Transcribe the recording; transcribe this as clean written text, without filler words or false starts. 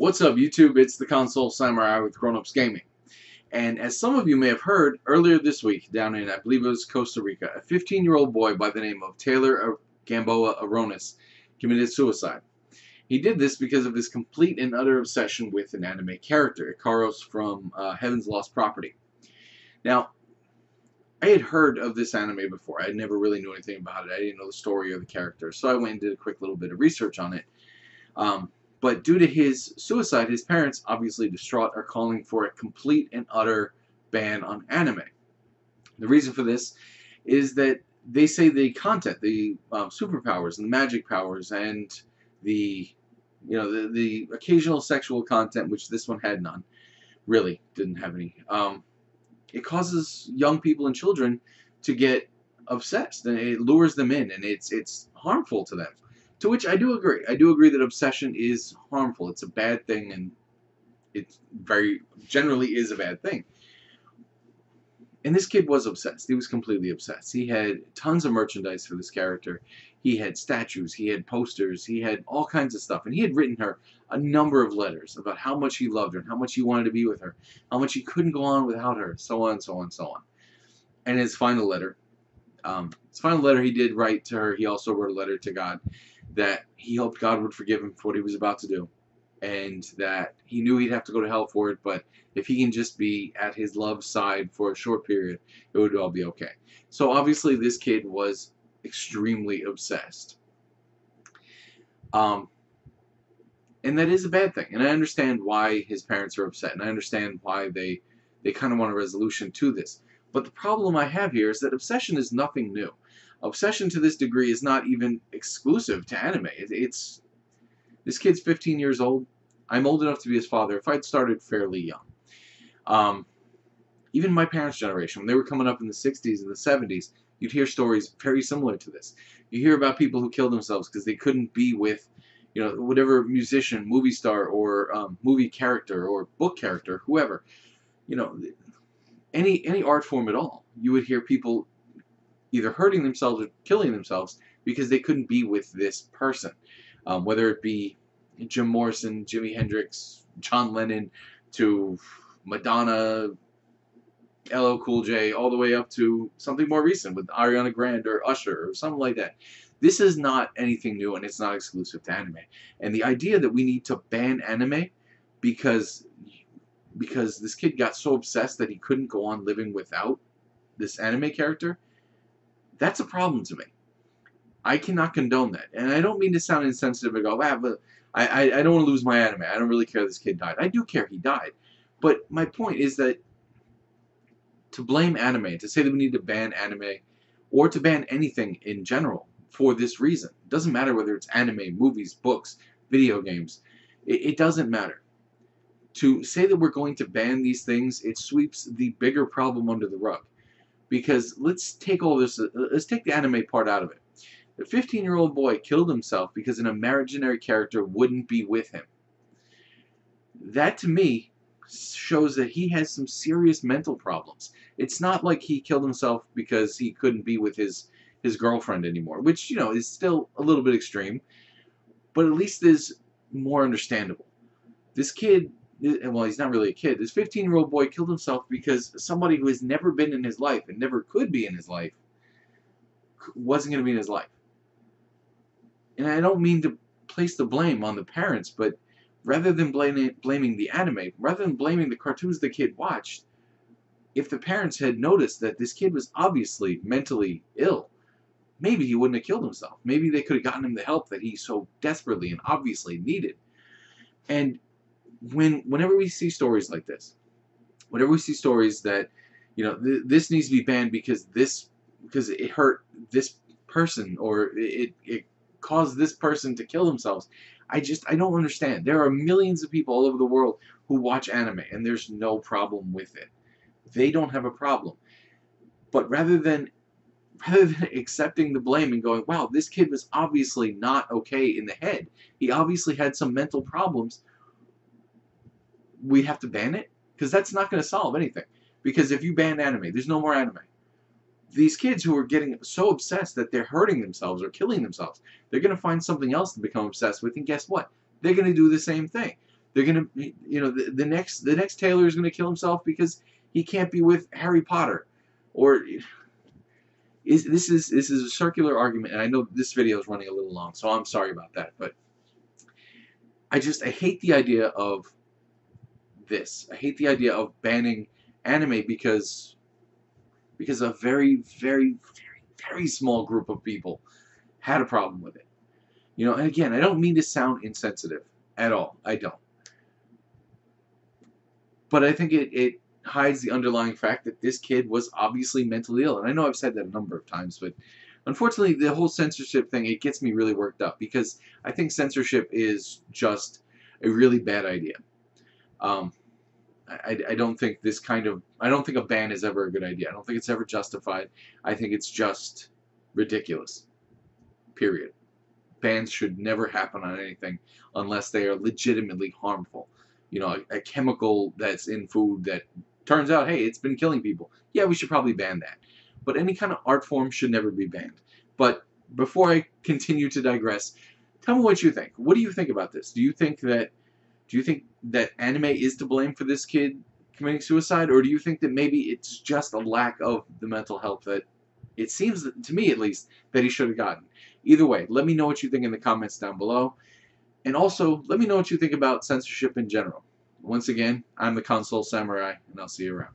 What's up, YouTube? It's the Console Samurai with Grown Ups Gaming. And as some of you may have heard, earlier this week, down in, I believe it was Costa Rica, a 15-year-old boy by the name of Taylor Gamboa Aronis committed suicide. He did this because of his complete and utter obsession with an anime character, Ikaros from Heaven's Lost Property. Now, I had heard of this anime before. I never really knew anything about it. I didn't know the story or the character, so I went and did a quick little bit of research on it. But due to his suicide, his parents, obviously distraught, are calling for a complete and utter ban on anime. The reason for this is that they say the content, the superpowers and the magic powers, and the the occasional sexual content, which this one had none, really didn't have any. It causes young people and children to get obsessed, and it lures them in, and it's harmful to them. To which I do agree. I do agree that obsession is harmful. It's a bad thing, and it very generally is a bad thing. And this kid was obsessed. He was completely obsessed. He had tons of merchandise for this character. He had statues. He had posters. He had all kinds of stuff. And he had written her a number of letters about how much he loved her and how much he wanted to be with her, how much he couldn't go on without her, so on, so on, so on. And his final letter he did write to her. He also wrote a letter to God that he hoped God would forgive him for what he was about to do, and that he knew he'd have to go to hell for it, but if he can just be at his love's side for a short period, it would all be okay. So obviously this kid was extremely obsessed. And that is a bad thing, and I understand why his parents are upset, and I understand why they kind of want a resolution to this. But the problem I have here is that obsession is nothing new. Obsession to this degree is not even exclusive to anime. This kid's 15 years old. I'm old enough to be his father if I'd started fairly young. Even my parents' generation, when they were coming up in the 60s and the 70s, you'd hear stories very similar to this. You hear about people who killed themselves because they couldn't be with, whatever musician, movie star, or movie character, or book character, whoever. Any art form at all. You would hear people either hurting themselves or killing themselves because they couldn't be with this person. Whether it be Jim Morrison, Jimi Hendrix, John Lennon, to Madonna, LL Cool J, all the way up to something more recent with Ariana Grande or Usher or something like that. This is not anything new, and it's not exclusive to anime. And the idea that we need to ban anime because this kid got so obsessed that he couldn't go on living without this anime character, that's a problem to me. I cannot condone that. And I don't mean to sound insensitive and go, but I don't want to lose my anime. I don't really care this kid died. I do care he died. But my point is that to blame anime, to say that we need to ban anime, or to ban anything in general for this reason, it doesn't matter whether it's anime, movies, books, video games, it doesn't matter. To say that we're going to ban these things, it sweeps the bigger problem under the rug. Because let's take the anime part out of it. The 15-year-old boy killed himself because an imaginary character wouldn't be with him. That, to me, shows that he has some serious mental problems. It's not like he killed himself because he couldn't be with his girlfriend anymore, which, is still a little bit extreme, but at least is more understandable. This kid, well, he's not really a kid. This 15-year-old boy killed himself because somebody who has never been in his life and never could be in his life wasn't going to be in his life. And I don't mean to place the blame on the parents, but rather than blaming the anime, rather than blaming the cartoons the kid watched, if the parents had noticed that this kid was obviously mentally ill, maybe he wouldn't have killed himself. Maybe they could have gotten him the help that he so desperately and obviously needed. And whenever we see stories like this, whenever we see stories that, this needs to be banned because it hurt this person, or it caused this person to kill themselves, I don't understand. There are millions of people all over the world who watch anime, and there's no problem with it. They don't have a problem. But rather than accepting the blame and going, wow, this kid was obviously not okay in the head, he obviously had some mental problems, we have to ban it? Because that's not going to solve anything. Because if you ban anime, there's no more anime. These kids who are getting so obsessed that they're hurting themselves or killing themselves, they're going to find something else to become obsessed with, and guess what? They're going to do the same thing. They're gonna, you know, the next Taylor is gonna kill himself because he can't be with Harry Potter, or this is a circular argument, and I know this video is running a little long, so I'm sorry about that, but I hate the idea of this. I hate the idea of banning anime because a very, very, very, very small group of people had a problem with it. You know, and again, I don't mean to sound insensitive at all. I don't. But I think it hides the underlying fact that this kid was obviously mentally ill. And I know I've said that a number of times, but unfortunately, the whole censorship thing, it gets me really worked up because I think censorship is just a really bad idea. I don't think I don't think a ban is ever a good idea. I don't think it's ever justified. I think it's just ridiculous. Period. Bans should never happen on anything unless they are legitimately harmful. You know, a chemical that's in food that turns out, hey, it's been killing people. Yeah, we should probably ban that. But any kind of art form should never be banned. But before I continue to digress, tell me what you think. What do you think about this? Do you think that anime is to blame for this kid committing suicide, or do you think that maybe it's just a lack of the mental health that it seems, to me at least, that he should have gotten? Either way, let me know what you think in the comments down below. And also, let me know what you think about censorship in general. Once again, I'm the Console Samurai, and I'll see you around.